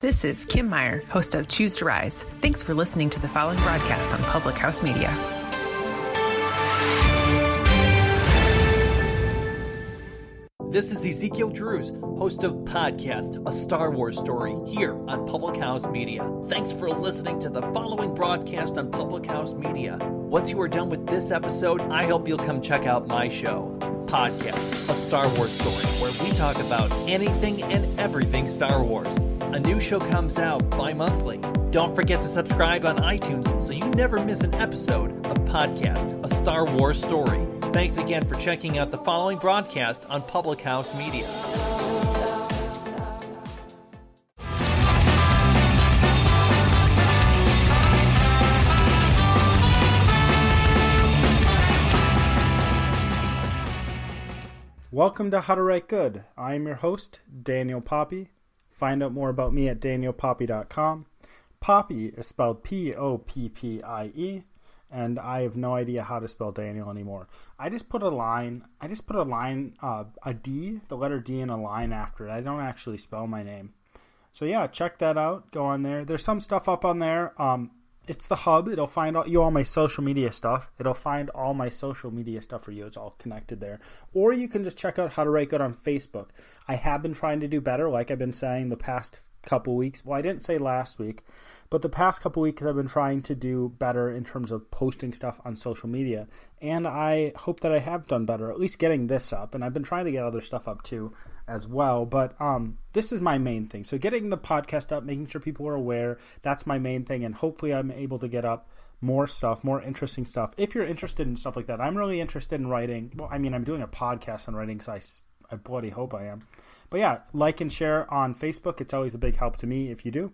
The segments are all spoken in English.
This is Kim Meyer, host of Choose to Rise. Thanks for listening to the following broadcast on Public House Media. This is Ezekiel Drews, host of Podcast, a Star Wars story, here on Public House Media. Thanks for listening to the following broadcast on Public House Media. Once you are done with this episode, I hope you'll come check out my show, Podcast, a Star Wars story, where we talk about anything and everything Star Wars. A new show comes out bi-monthly. Don't forget to subscribe on iTunes so you never miss an episode of Podcast, a Star Wars story. Thanks again for checking out the following broadcast on Public House Media. Welcome to How to Write Good. I am your host, Daniel Poppie. Find out more about me at danielpoppie.com. Poppie is spelled P-O-P-P-I-E, and I have no idea how to spell Daniel anymore. I just put a D, the letter D in a line after it. I don't actually spell my name. So yeah, check that out. Go on there. There's some stuff up on there. It's the hub. It'll find all my social media stuff. It'll find all my social media stuff for you. It's all connected there. Or you can just check out How to Write Good on Facebook. I have been trying to do better, like I've been saying the past couple weeks. Well, I didn't say last week, but the past couple weeks I've been trying to do better in terms of posting stuff on social media. And I hope that I have done better, at least getting this up. And I've been trying to get other stuff up too as well. But this is my main thing. So getting the podcast up, making sure people are aware, that's my main thing. And hopefully I'm able to get up more stuff, more interesting stuff. If you're interested in stuff like that, I'm really interested in writing. Well, I mean, I'm doing a podcast on writing, so I bloody hope I am. But yeah, like and share on Facebook. It's always a big help to me if you do.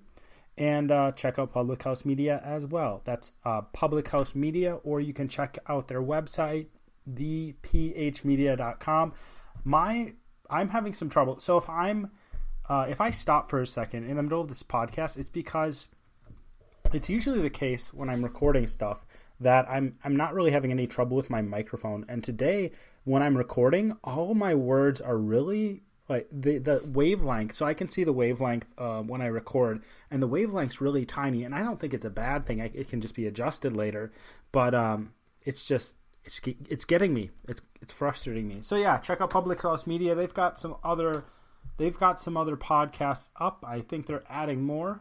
And check out Public House Media as well. That's Public House Media, or you can check out their website, thephmedia.com. I'm having some trouble. So if I stop for a second in the middle of this podcast, it's because it's usually the case when I'm recording stuff that I'm not really having any trouble with my microphone. And today, when I'm recording, all my words are really like the wavelength. So I can see the wavelength when I record, and the wavelength's really tiny. And I don't think it's a bad thing. It can just be adjusted later. But it's getting me. It's frustrating me. So yeah, check out Public House Media. They've got some other podcasts up. I think they're adding more,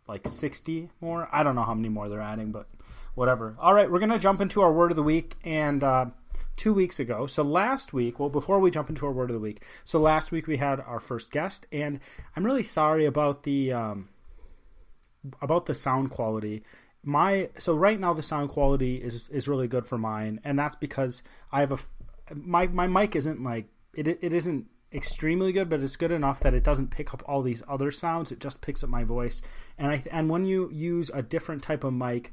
like 60 more. I don't know how many more they're adding, but whatever. All right, we're gonna jump into our word of the week. And 2 weeks ago, so last week, well, before we jump into our word of the week, so last week we had our first guest, and I'm really sorry about the sound quality. So right now the sound quality is really good for mine, and that's because I have my mic isn't like it isn't extremely good, but it's good enough that it doesn't pick up all these other sounds. It just picks up my voice, and when you use a different type of mic,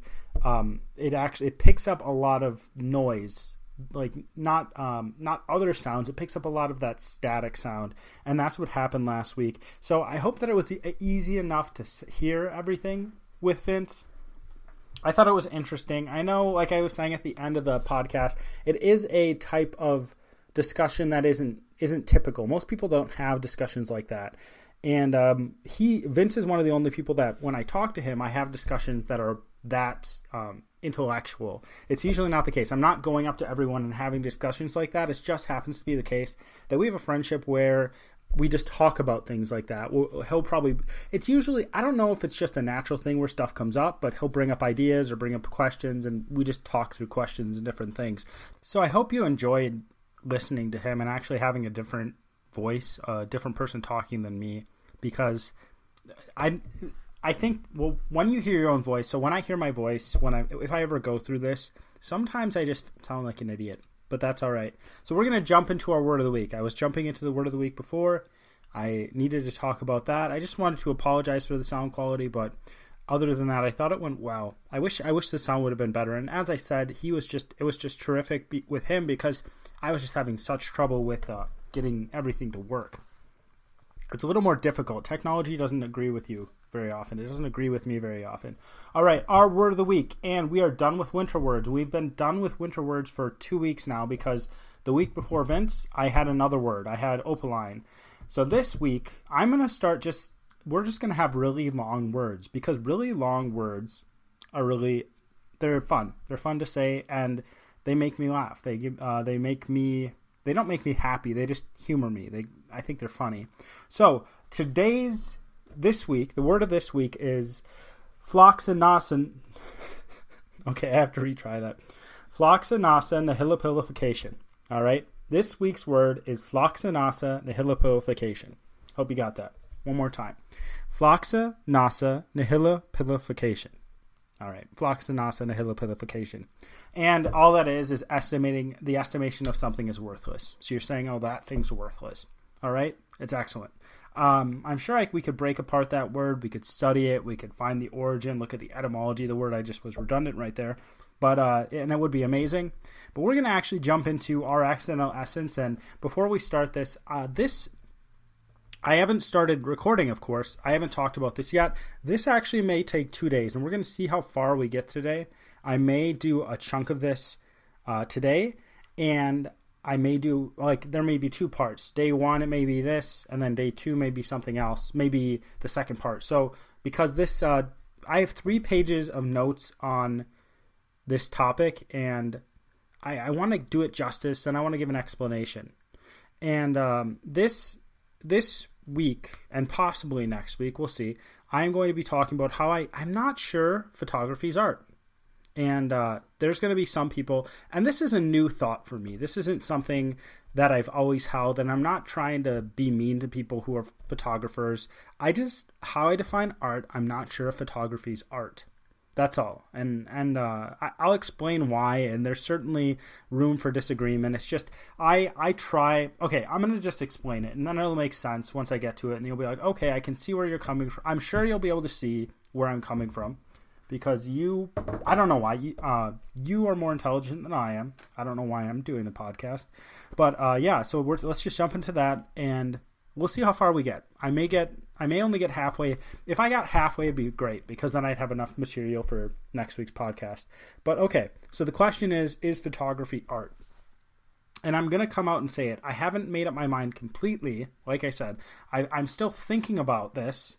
it picks up a lot of noise, like not other sounds. It picks up a lot of that static sound, and that's what happened last week. So I hope that it was easy enough to hear everything with Vince. I thought it was interesting. I know, like I was saying at the end of the podcast, it is a type of discussion that isn't typical. Most people don't have discussions like that. And Vince is one of the only people that when I talk to him, I have discussions that are that intellectual. It's usually not the case. I'm not going up to everyone and having discussions like that. It just happens to be the case that we have a friendship where we just talk about things like that. It's usually, I don't know if it's just a natural thing where stuff comes up, but he'll bring up ideas or bring up questions, and we just talk through questions and different things. So I hope you enjoyed listening to him and actually having a different voice, a different person talking than me, because I think, well, when you hear your own voice, so when I hear my voice, if I ever go through this, sometimes I just sound like an idiot, but that's all right. So we're going to jump into our word of the week. I was jumping into the word of the week before. I needed to talk about that. I just wanted to apologize for the sound quality, but other than that, I thought it went well. I wish the sound would have been better. And as I said, it was just terrific with him because I was just having such trouble with getting everything to work. It's a little more difficult. Technology doesn't agree with you very often. It doesn't agree with me very often. All right, our word of the week, and we are done with winter words. We've been done with winter words for 2 weeks now because the week before Vince, I had another word. I had opaline. So this week, I'm going to start just we're just going to have really long words, because really long words are they're fun. They're fun to say, and they make me laugh. They don't make me happy. They just humor me. I think they're funny. So this week, the word of this week is floxinasa. Okay, I have to retry that. Floxinasa nihilopilification. All right. This week's word is floxinasa nihilopilification. Hope you got that. One more time. Floxinasa nihilopilification. All right. Floxinasa nihilopilification. And all that is estimating the estimation of something is worthless. So you're saying, oh, that thing's worthless. All right. It's excellent. I'm sure we could break apart that word. We could study it. We could find the origin, look at the etymology of the word. I just was redundant right there. But and it would be amazing. But we're going to actually jump into our accidental essence. And before we start this, I haven't started recording, of course. I haven't talked about this yet. This actually may take 2 days, and we're going to see how far we get today. I may do a chunk of this today, and I may do, there may be 2 parts. Day 1, it may be this, and then day 2 may be something else, maybe the second part. So because this, I have 3 pages of notes on this topic, and I want to do it justice, and I want to give an explanation. And this week, and possibly next week, we'll see, I'm going to be talking about how I'm not sure photography is art. And there's going to be some people, and this is a new thought for me. This isn't something that I've always held, and I'm not trying to be mean to people who are photographers. How I define art, I'm not sure if photography is art. That's all. And I'll explain why, and there's certainly room for disagreement. It's just, I'm going to just explain it, and then it'll make sense once I get to it, and you'll be like, okay, I can see where you're coming from. I'm sure you'll be able to see where I'm coming from, because I don't know why, you are more intelligent than I am. I don't know why I'm doing the podcast. But so let's just jump into that, and we'll see how far we get. I may only get halfway. If I got halfway, it'd be great, because then I'd have enough material for next week's podcast. But okay, so the question is photography art? And I'm going to come out and say it. I haven't made up my mind completely. Like I said, I'm still thinking about this,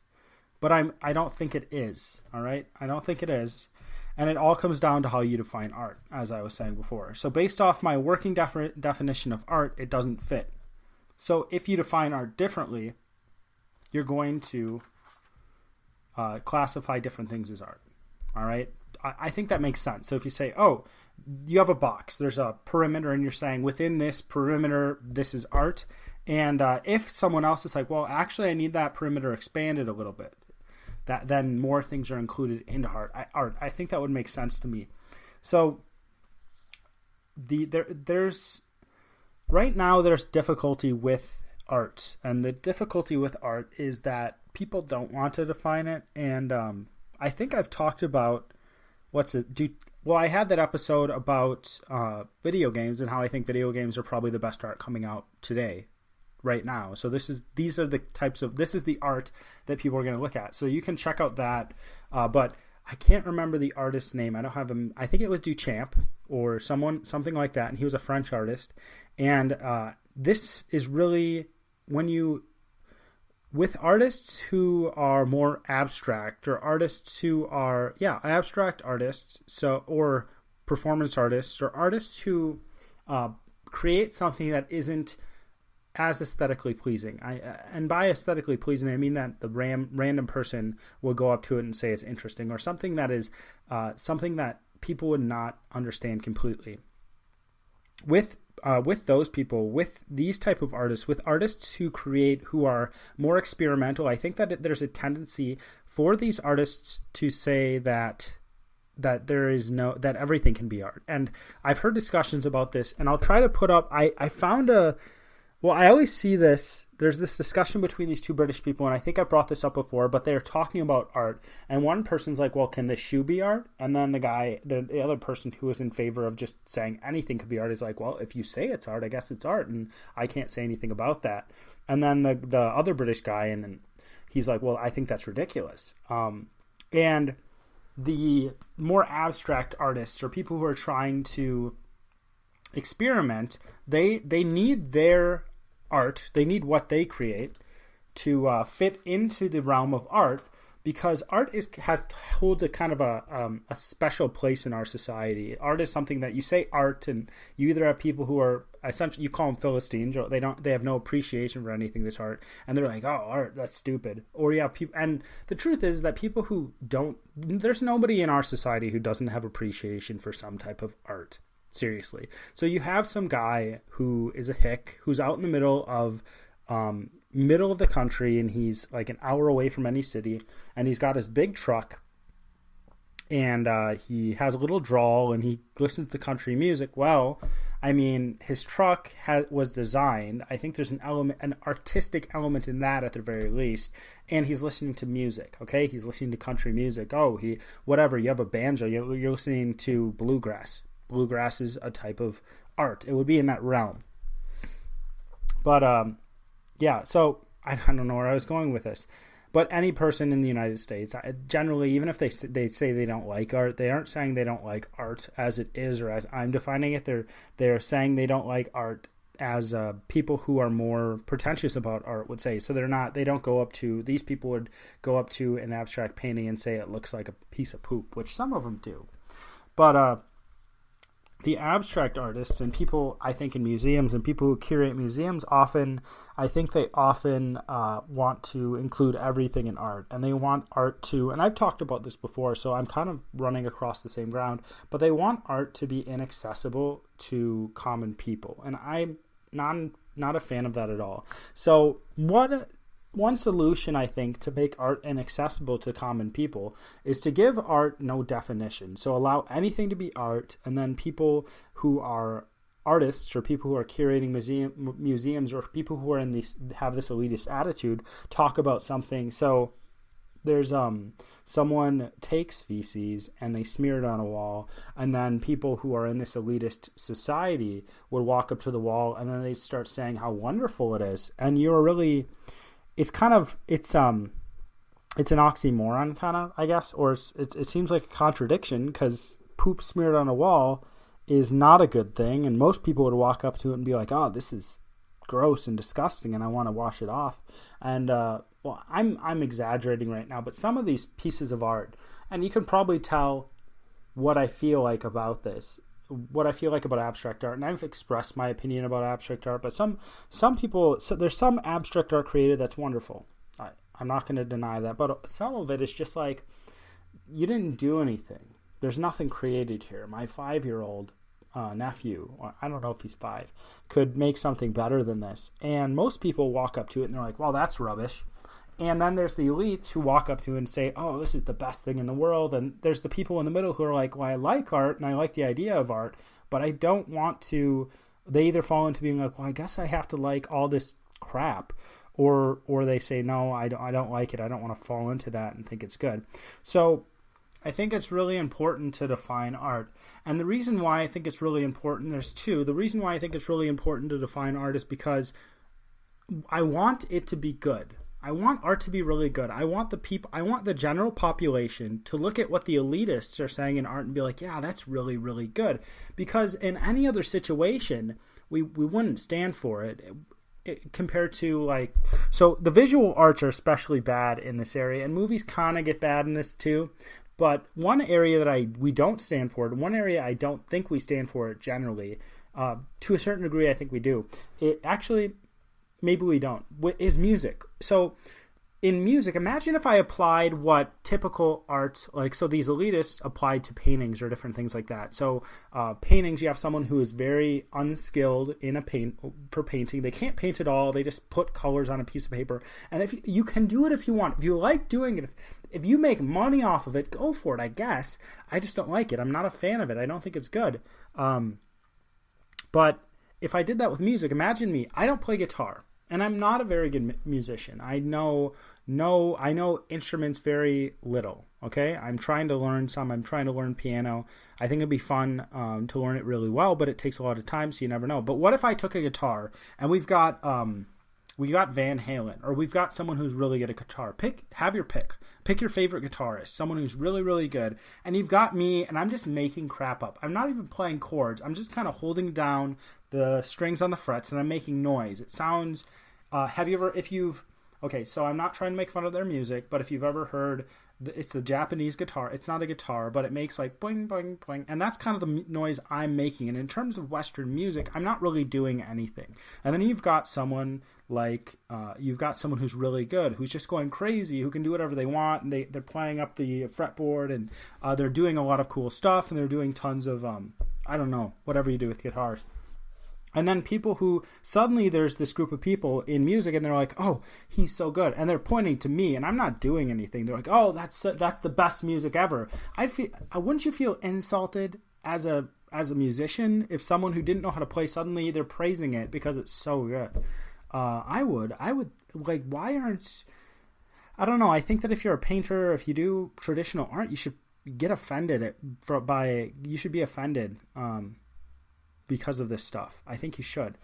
but I don't think it is. All right? I don't think it is. And it all comes down to how you define art, as I was saying before. So based off my working definition of art, it doesn't fit. So if you define art differently, you're going to classify different things as art. All right? I think that makes sense. So if you say, oh, you have a box, there's a perimeter, and you're saying within this perimeter, this is art. And if someone else is like, well, actually, I need that perimeter expanded a little bit, then more things are included into art. I think that would make sense to me. So right now there's difficulty with art, and the difficulty with art is that people don't want to define it. And I think I've talked about I had that episode about video games and how I think video games are probably the best art coming out today, right now. So this is the art that people are going to look at. So you can check out that, but I can't remember the artist's name. I don't have him. I think it was Duchamp or something like that, and he was a French artist. And this is really with artists who are more abstract, or artists who are abstract artists, or performance artists, or artists who create something that isn't as aesthetically pleasing. And by aesthetically pleasing, I mean that the random person will go up to it and say it's interesting, or something that is something that people would not understand completely. With those people, with these type of artists, with artists who are more experimental, I think that there's a tendency for these artists to say that that everything can be art. And I've heard discussions about this, and I'll try to put up. I found I always see this. There's this discussion between these 2 British people, and I think I brought this up before, but they're talking about art. And one person's like, well, can this shoe be art? And then the other person who is in favor of just saying anything could be art is like, well, if you say it's art, I guess it's art, and I can't say anything about that. And then the other British guy, and he's like, well, I think that's ridiculous. And the more abstract artists, or people who are trying to experiment, they need their art, they need what they create to fit into the realm of art, because art holds a kind of a special place in our society. Art is something that you say art, and you either have people who are essentially, you call them Philistines, or they have no appreciation for anything that's art, and they're like, oh, art, that's stupid. Or you have people, and the truth is that people who don't, there's nobody in our society who doesn't have appreciation for some type of art. Seriously. So you have some guy who is a hick, who's out in the middle of the country, and he's like an hour away from any city, and he's got his big truck, and he has a little drawl, and he listens to country music. Well, I mean, his truck was designed, I think there's an artistic element in that at the very least, and he's listening to music, okay? He's listening to country music. Oh, whatever, you have a banjo, you're listening to bluegrass. Bluegrass is a type of art. It would be in that realm. But, yeah, so I don't know where I was going with this. But any person in the United States, generally, even if they say they don't like art, they aren't saying they don't like art as it is or as I'm defining it. They're saying they don't like art as people who are more pretentious about art would say. So these people would go up to an abstract painting and say it looks like a piece of poop, which some of them do. But the abstract artists and people, I think, in museums and people who curate museums often want to include everything in art, and they want art to, and I've talked about this before, so I'm kind of running across the same ground, but they want art to be inaccessible to common people, and I'm not a fan of that at all. So one solution, I think, to make art inaccessible to common people is to give art no definition. So allow anything to be art, and then people who are artists or people who are curating museums or people who are have this elitist attitude talk about something. So there's someone takes feces and they smear it on a wall, and then people who are in this elitist society would walk up to the wall, and then they start saying how wonderful it is, and it's an oxymoron, kind of, I guess, or it seems like a contradiction, because poop smeared on a wall is not a good thing, and most people would walk up to it and be like, oh, this is gross and disgusting, and I want to wash it off. And well, I'm exaggerating right now, but some of these pieces of art, and you can probably tell what I feel like about this, what I feel like about abstract art, and I've expressed my opinion about abstract art, but some people, so there's some abstract art created that's wonderful. I'm not going to deny that, but some of it is just like, you didn't do anything. There's nothing created here. My 5-year-old nephew, or I don't know if he's 5, could make something better than this, and most people walk up to it and they're like, well, that's rubbish. And then there's the elites who walk up to it and say, oh, this is the best thing in the world. And there's the people in the middle who are like, well, I like art and I like the idea of art, but I don't want to. They either fall into being like, well, I guess I have to like all this crap. Or they say, no, I don't like it. I don't want to fall into that and think it's good. So I think it's really important to define art. And the reason why I think it's really important, there's two. The reason why I think it's really important to define art is because I want it to be good. I want art to be really good. I want the general population to look at what the elitists are saying in art and be like, yeah, that's really, really good. Because in any other situation, we wouldn't stand for it compared to, like, so the visual arts are especially bad in this area, and movies kind of get bad in this too. But one area that we don't stand for it, one area I don't think we stand for it generally, to a certain degree I think we do. It actually... maybe we don't, is music. So in music, imagine if I applied what typical art, like, so these elitists applied to paintings or different things like that. So paintings, you have someone who is very unskilled for painting. They can't paint at all. They just put colors on a piece of paper. And if you can do it if you want. If you like doing it, if you make money off of it, go for it, I guess. I just don't like it. I'm not a fan of it. I don't think it's good. But if I did that with music, imagine me. I don't play guitar. And I'm not a very good musician. I know instruments very little, okay? I'm trying to learn some. I'm trying to learn piano. I think it'd be fun to learn it really well, but it takes a lot of time, so you never know. But what if I took a guitar, and we got Van Halen, or we've got someone who's really good at guitar. Have your pick. Pick your favorite guitarist, someone who's really, really good. And you've got me, and I'm just making crap up. I'm not even playing chords. I'm just kind of holding down the strings on the frets, and I'm making noise. It sounds... Okay, so I'm not trying to make fun of their music, but if you've ever heard, it's the Japanese guitar. It's not a guitar, but it makes like boing, boing, boing. And that's kind of the noise I'm making. And in terms of Western music, I'm not really doing anything. And then you've got someone like, who's really good, who's just going crazy, who can do whatever they want. And they're playing up the fretboard, and they're doing a lot of cool stuff. And they're doing tons of, I don't know, whatever you do with guitars. And then people who suddenly there's this group of people in music and they're like, oh, he's so good. And they're pointing to me and I'm not doing anything. They're like, oh, that's the best music ever. Wouldn't you feel insulted as a musician if someone who didn't know how to play suddenly they're praising it because it's so good? I would like, why aren't, I don't know. I think that if you're a painter, if you do traditional art, you should get offended you should be offended, because of this stuff. I think you should,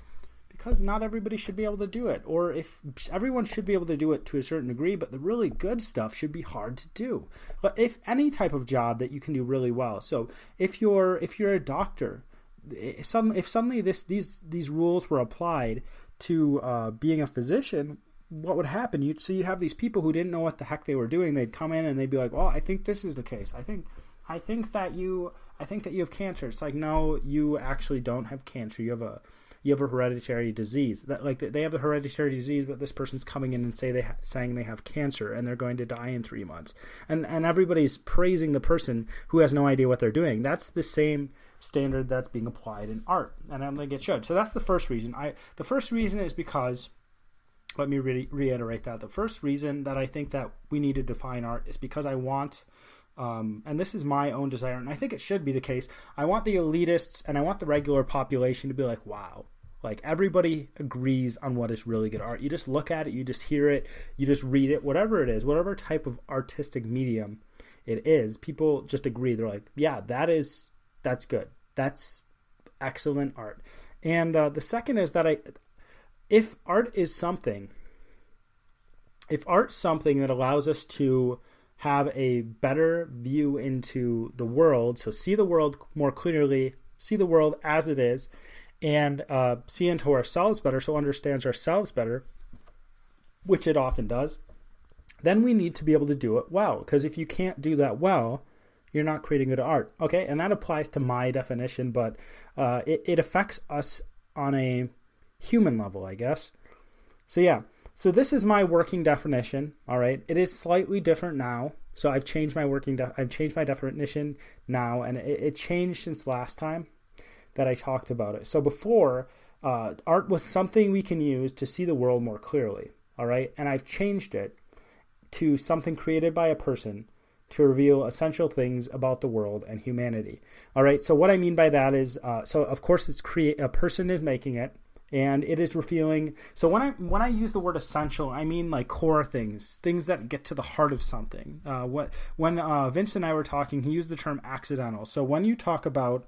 because not everybody should be able to do it, or if everyone should be able to do it to a certain degree, but the really good stuff should be hard to do. But if any type of job that you can do really well, so if you're a doctor, if suddenly these rules were applied to being a physician, what would happen? You'd have these people who didn't know what the heck they were doing. They'd come in and they'd be like, well, I think this is the case. I think that you have cancer. It's like, no, you actually don't have cancer. You have a hereditary disease. That, like, they have a hereditary disease, but this person's coming in and saying they have cancer and they're going to die in 3 months. And everybody's praising the person who has no idea what they're doing. That's the same standard that's being applied in art, and I don't think it should. So that's the first reason. The first reason is because, let me reiterate that. The first reason that I think that we need to define art is because I want, and this is my own desire, and I think it should be the case, I want the elitists and I want the regular population to be like, wow, like everybody agrees on what is really good art. You just look at it, you just hear it, you just read it, whatever it is, whatever type of artistic medium it is, people just agree. They're like, yeah, that's good. That's excellent art. And the second is that if art's something that allows us to have a better view into the world, so see the world more clearly, see the world as it is, and see into ourselves better, so understands ourselves better, which it often does, then we need to be able to do it well. Because if you can't do that well, you're not creating good art. Okay, and that applies to my definition, but it affects us on a human level, I guess. So yeah. So this is my working definition, all right? It is slightly different now. So I've changed my definition now, and it changed since last time that I talked about it. So before, art was something we can use to see the world more clearly, all right? And I've changed it to something created by a person to reveal essential things about the world and humanity, all right? So what I mean by that is, so of course a person is making it, and it is revealing. So when I use the word essential, I mean like core things that get to the heart of something. When Vince and I were talking, he used the term accidental. So when you talk about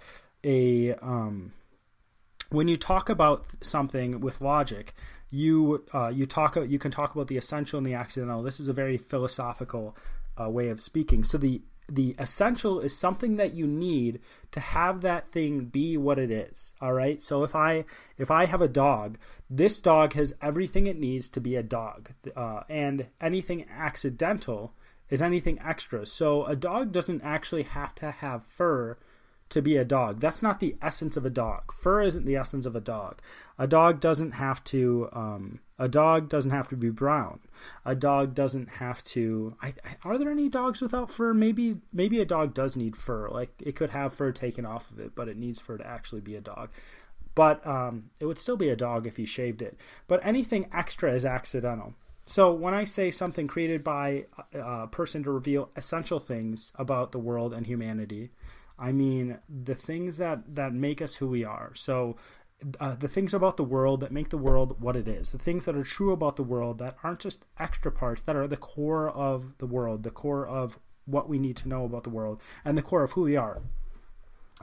something with logic, you can talk about the essential and the accidental. This is a very philosophical way of speaking. So the essential is something that you need to have that thing be what it is. All right. So if I have a dog, this dog has everything it needs to be a dog. And anything accidental is anything extra. So a dog doesn't actually have to have fur to be a dog. That's not the essence of a dog. Fur isn't the essence of a dog. A dog doesn't have to be brown. A dog doesn't have to. Are there any dogs without fur? Maybe a dog does need fur. Like it could have fur taken off of it, but it needs fur to actually be a dog. But it would still be a dog if you shaved it. But anything extra is accidental. So when I say something created by a person to reveal essential things about the world and humanity, I mean the things that make us who we are. So the things about the world that make the world what it is. The things that are true about the world that aren't just extra parts, that are the core of the world, the core of what we need to know about the world, and the core of who we are.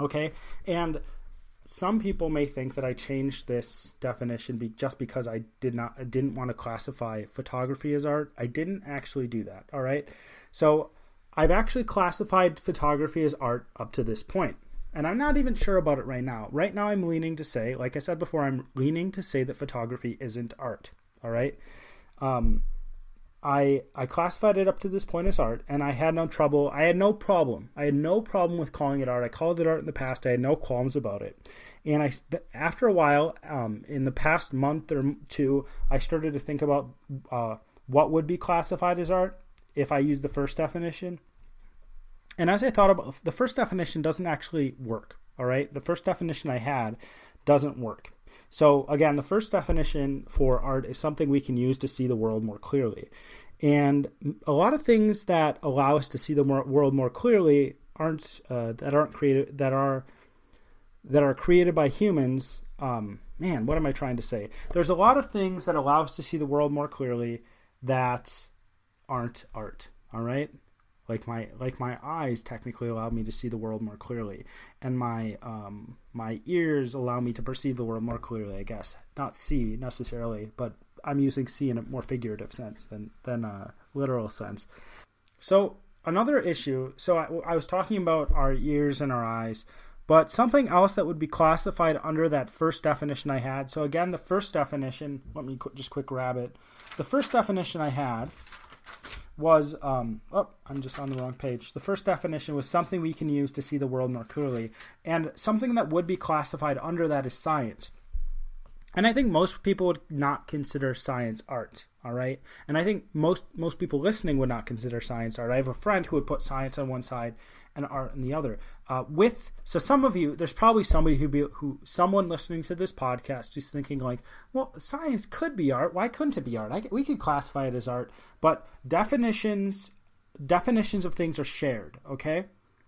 Okay? And some people may think that I changed this definition just because I didn't want to classify photography as art. I didn't actually do that, all right? So I've actually classified photography as art up to this point, and I'm not even sure about it right now. Right now I'm leaning to say, like I said before, I'm leaning to say that photography isn't art, all right? I classified it up to this point as art, and I had no trouble. I had no problem with calling it art. I called it art in the past. I had no qualms about it. And after a while, in the past month or two, I started to think about what would be classified as art if I used the first definition. And as I thought about the first definition, doesn't actually work. All right, the first definition I had doesn't work. So again, the first definition for art is something we can use to see the world more clearly. And a lot of things that allow us to see the world more clearly that are created by humans. Man, what am I trying to say? There's a lot of things that allow us to see the world more clearly that aren't art. All right. Like my eyes technically allow me to see the world more clearly, and my ears allow me to perceive the world more clearly. I guess not see necessarily, but I'm using see in a more figurative sense than a literal sense. So another issue. So I was talking about our ears and our eyes, but something else that would be classified under that first definition I had. So again, the first definition. Let me just quick grab it. The first definition I had was, I'm just on the wrong page. The first definition was something we can use to see the world more clearly. And something that would be classified under that is science. And I think most people would not consider science art, all right? And I think most people listening would not consider science art. I have a friend who would put science on one side and art on the other. So some of you, there's probably somebody someone listening to this podcast who's thinking like, well, science could be art. Why couldn't it be art? We could classify it as art, but definitions of things are shared. Okay,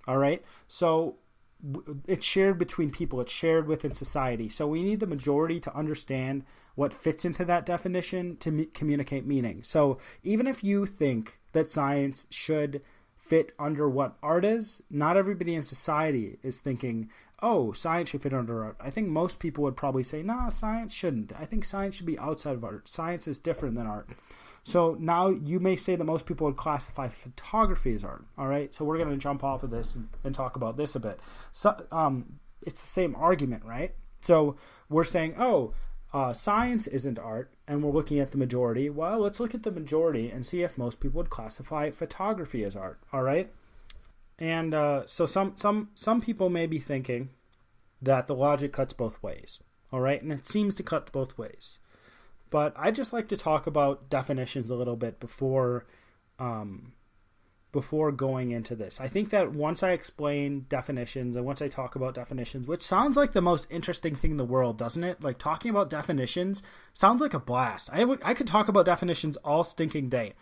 all right. So it's shared between people. It's shared within society. So we need the majority to understand what fits into that definition to communicate meaning. So even if you think that science should fit under what art is, not everybody in society is thinking, oh, science should fit under art. I think most people would probably say, nah, science shouldn't. I think science should be outside of art. Science is different than art. So now you may say that most people would classify photography as art. All right, so we're going to jump off of this and talk about this a bit. So it's the same argument, right? So we're saying, science isn't art, and we're looking at the majority. Well, let's look at the majority and see if most people would classify photography as art. All right, and so some people may be thinking that the logic cuts both ways. All right, and it seems to cut both ways. But I just like to talk about definitions a little bit before going into this. I think that once I explain definitions and once I talk about definitions, which sounds like the most interesting thing in the world, doesn't it? Like talking about definitions sounds like a blast. I could talk about definitions all stinking day.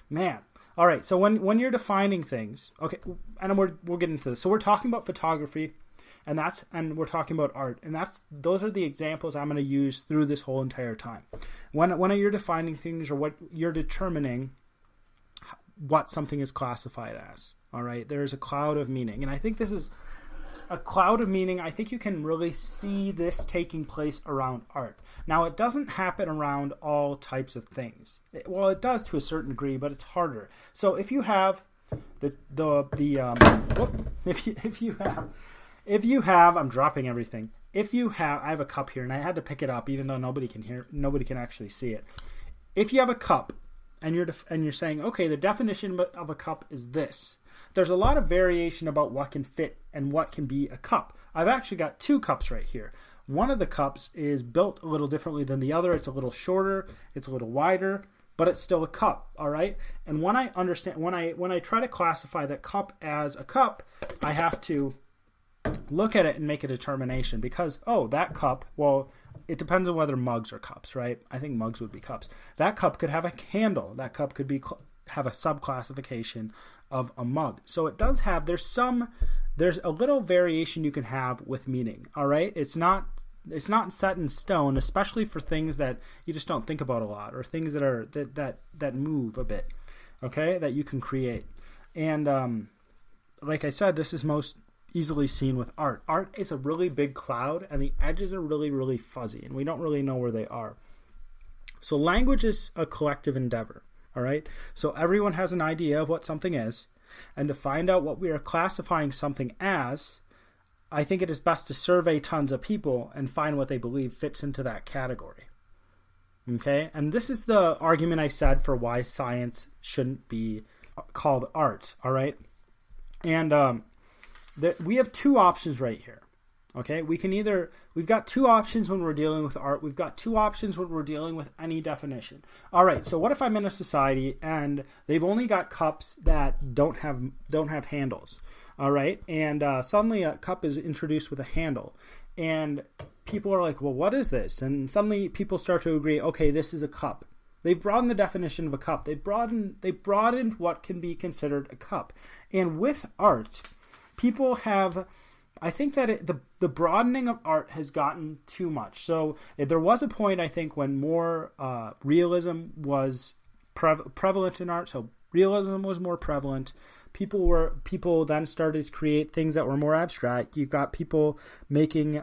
Man. All right. So when you're defining things, okay, and we'll get into this. So we're talking about photography, and we're talking about art, and those are the examples I'm going to use through this whole entire time. When you're defining things or what you're determining what something is classified as, all right, there's a cloud of meaning, and I think this is a cloud of meaning. I think you can really see this taking place around art. Now, it doesn't happen around all types of things. Well, it does to a certain degree, but it's harder. So if you have I'm dropping everything. I have a cup here, and I had to pick it up, even though nobody can actually see it. If you have a cup, and you're saying, okay, the definition of a cup is this. There's a lot of variation about what can fit and what can be a cup. I've actually got two cups right here. One of the cups is built a little differently than the other. It's a little shorter, it's a little wider, but it's still a cup, all right? And when I try to classify that cup as a cup, I have to look at it and make a determination because, that cup, well, it depends on whether mugs are cups, right? I think mugs would be cups. That cup could have a handle. That cup could have a subclassification of a mug. So it does have, there's a little variation you can have with meaning, all right? It's not set in stone, especially for things that you just don't think about a lot or things that are that move a bit, okay, that you can create. And like I said, this is most easily seen with art. Art is a really big cloud, and the edges are really, really fuzzy, and we don't really know where they are. So language is a collective endeavor, all right? So everyone has an idea of what something is, and to find out what we are classifying something as, I think it is best to survey tons of people and find what they believe fits into that category. Okay, and this is the argument I said for why science shouldn't be called art. All right, and we have two options right here. Okay, we've got two options when we're dealing with art. We've got two options when we're dealing with any definition. All right, so what if I'm in a society and they've only got cups that don't have handles? All right, and suddenly a cup is introduced with a handle, and people are like, well, what is this? And suddenly people start to agree, okay, this is a cup. They've broadened the definition of a cup. They've broadened what can be considered a cup. And with art, people have, I think that the broadening of art has gotten too much. So there was a point, I think, when more realism was prevalent in art. So realism was more prevalent. People then started to create things that were more abstract. You've got people making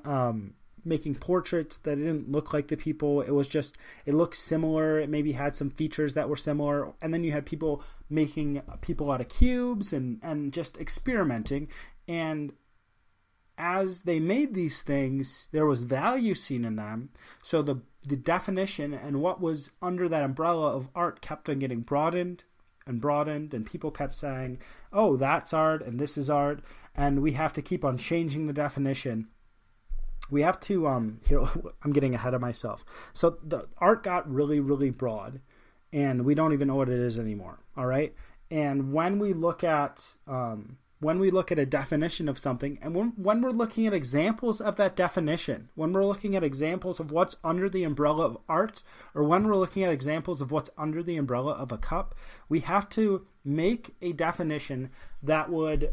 portraits that didn't look like the people. It looked similar. It maybe had some features that were similar. And then you had people making people out of cubes and just experimenting. And as they made these things, there was value seen in them. So the definition and what was under that umbrella of art kept on getting broadened, and people kept saying, oh, that's art and this is art, and we have to keep on changing the definition. We have to here I'm getting ahead of myself. So the art got really, really broad, and we don't even know what it is anymore. All right, and when we look at a definition of something, and when we're looking at examples of that definition, when we're looking at examples of what's under the umbrella of art, or when we're looking at examples of what's under the umbrella of a cup, we have to make a definition that would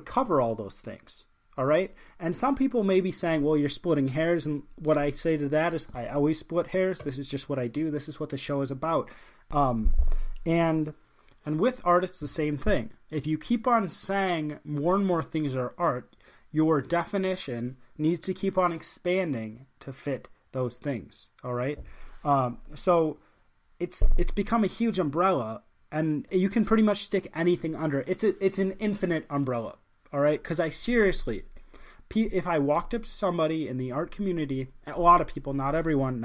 cover all those things. All right? And some people may be saying, well, you're splitting hairs, and what I say to that is, I always split hairs. This is just what I do. This is what the show is about. And with art, it's the same thing. If you keep on saying more and more things are art, your definition needs to keep on expanding to fit those things. All right. So it's become a huge umbrella, and you can pretty much stick anything under it. It's an infinite umbrella. All right. Because if I walked up to somebody in the art community, a lot of people, not everyone.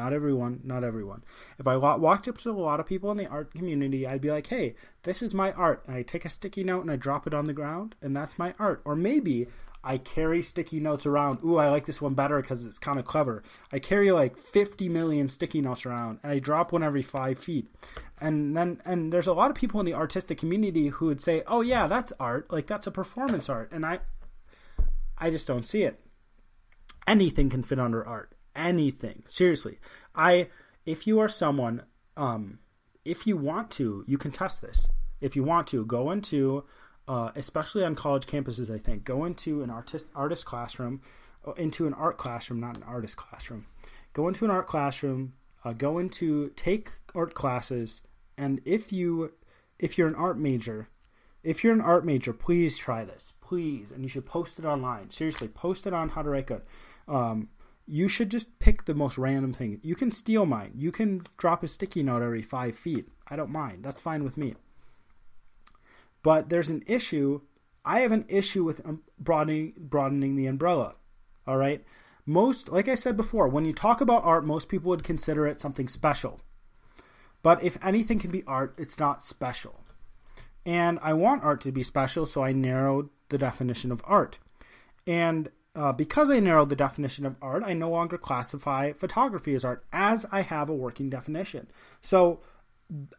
If I walked up to a lot of people in the art community, I'd be like, hey, this is my art. And I take a sticky note and I drop it on the ground, and that's my art. Or maybe I carry sticky notes around. Ooh, I like this one better because it's kind of clever. I carry like 50 million sticky notes around, and I drop one every 5 feet. And there's a lot of people in the artistic community who would say, oh yeah, that's art. Like, that's a performance art. And I just don't see it. Anything can fit under art. Anything. Seriously. If you are someone, if you want to, you can test this. If you want to, go into, especially on college campuses, I think, go into an artist classroom, into an art classroom, not an artist classroom. Go into an art classroom, take art classes, and if you're an art major, please try this. Please. And you should post it online. Seriously, post it on How to Write Good. You should just pick the most random thing. You can steal mine. You can drop a sticky note every 5 feet. I don't mind. That's fine with me. But there's an issue. I have an issue with broadening the umbrella. All right? Like I said before, when you talk about art, most people would consider it something special. But if anything can be art, it's not special. And I want art to be special, so I narrowed the definition of art. And because I narrowed the definition of art, I no longer classify photography as art, as I have a working definition. So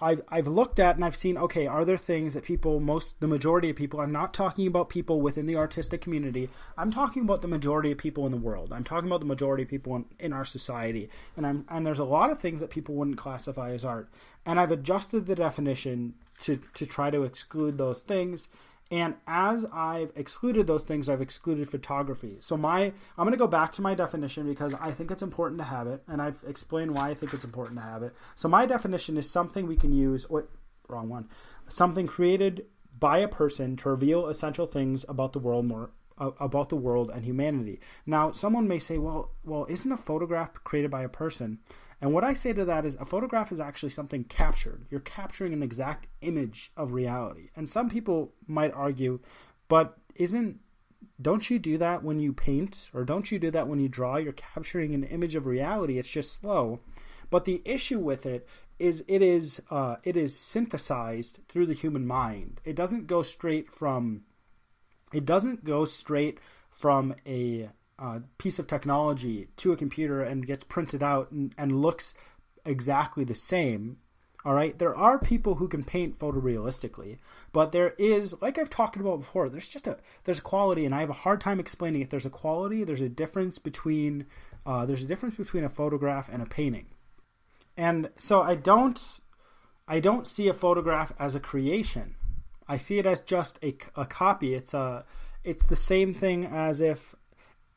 I've looked at and I've seen, okay, are there things that the majority of people, I'm not talking about people within the artistic community, I'm talking about the majority of people in the world. I'm talking about the majority of people in our society. And there's a lot of things that people wouldn't classify as art. And I've adjusted the definition to try to exclude those things. And as I've excluded those things, I've excluded photography. So I'm going to go back to my definition because I think it's important to have it, and I've explained why I think it's important to have it. So my definition is something we can use, something created by a person to reveal essential things about the world and humanity. Now, someone may say, well, isn't a photograph created by a person? And what I say to that is a photograph is actually something captured. You're capturing an exact image of reality. And some people might argue, but don't you do that when you paint? Or don't you do that when you draw? You're capturing an image of reality. It's just slow. But the issue with it is it is synthesized through the human mind. It doesn't go straight from a piece of technology to a computer and gets printed out and looks exactly the same. All right, there are people who can paint photorealistically, but there is, like I've talked about before, there's a quality, and I have a hard time explaining it. There's a quality. There's a difference between a photograph and a painting, and so I don't see a photograph as a creation. I see it as just a copy. It's the same thing as if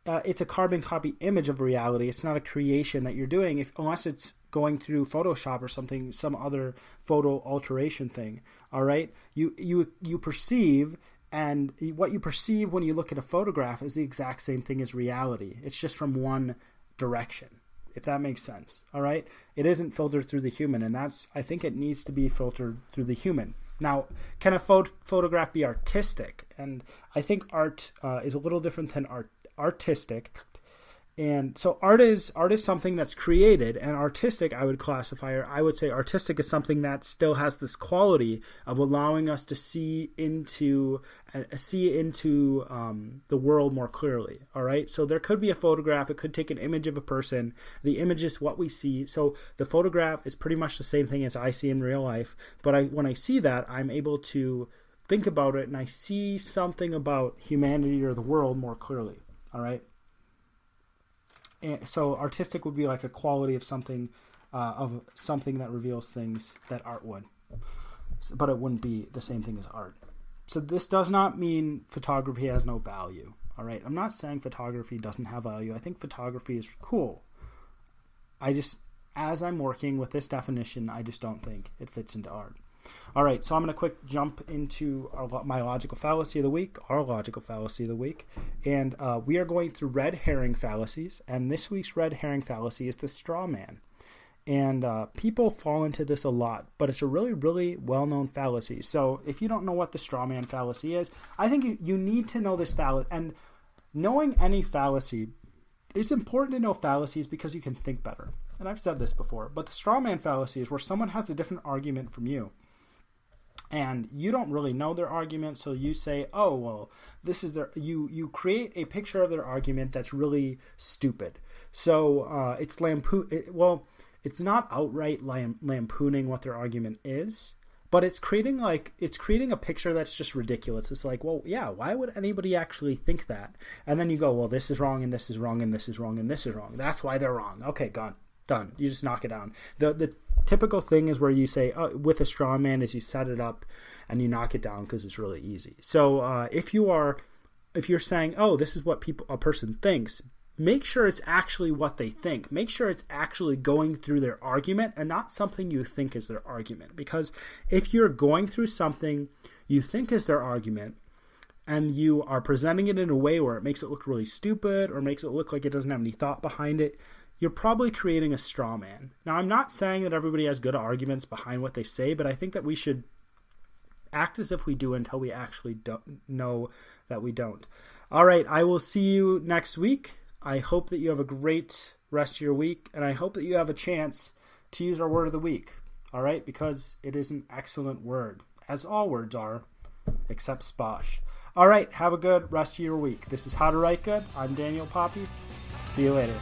it's a carbon copy image of reality. It's not a creation that you're doing, unless it's going through Photoshop or something, some other photo alteration thing. All right, you perceive, and what you perceive when you look at a photograph is the exact same thing as reality. It's just from one direction, if that makes sense. All right, it isn't filtered through the human, and I think it needs to be filtered through the human. Now, can a photograph be artistic? And I think art is a little different than artistic. And so art is something that's created, and artistic I would say artistic is something that still has this quality of allowing us to see into the world more clearly. All right, so there could be a photograph. It could take an image of a person. The image is what we see. So the photograph is pretty much the same thing as I see in real life. But when I see that, I'm able to think about it, and I see something about humanity or the world more clearly. All right. And so artistic would be like a quality of something that reveals things that art would, but it wouldn't be the same thing as art. So this does not mean photography has no value. All right, I'm not saying photography doesn't have value. I think photography is cool. As I'm working with this definition, I just don't think it fits into art. All right, so I'm going to quick jump into my logical fallacy of the week, our logical fallacy of the week. And we are going through red herring fallacies. And this week's red herring fallacy is the straw man. And people fall into this a lot, but it's a really, really well-known fallacy. So if you don't know what the straw man fallacy is, I think you need to know this fallacy. And knowing any fallacy, it's important to know fallacies because you can think better. And I've said this before, but the straw man fallacy is where someone has a different argument from you. And you don't really know their argument, so you say, oh, well, this is their... You create a picture of their argument that's really stupid. So it's it's not outright lampooning what their argument is, but it's creating a picture that's just ridiculous. It's like, well, yeah, why would anybody actually think that? And then you go, well, this is wrong, and this is wrong, and this is wrong, and this is wrong. That's why they're wrong. Okay, done. You just knock it down. The typical thing is where you say with a straw man is you set it up and you knock it down because it's really easy. So if you're saying, oh, this is what a person thinks, make sure it's actually what they think. Make sure it's actually going through their argument and not something you think is their argument. Because if you're going through something you think is their argument and you are presenting it in a way where it makes it look really stupid or makes it look like it doesn't have any thought behind it, you're probably creating a straw man. Now, I'm not saying that everybody has good arguments behind what they say, but I think that we should act as if we do until we actually don't know that we don't. All right, I will see you next week. I hope that you have a great rest of your week, and I hope that you have a chance to use our word of the week, all right, because it is an excellent word, as all words are, except sposh. All right, have a good rest of your week. This is How to Write Good. I'm Daniel Poppie. See you later.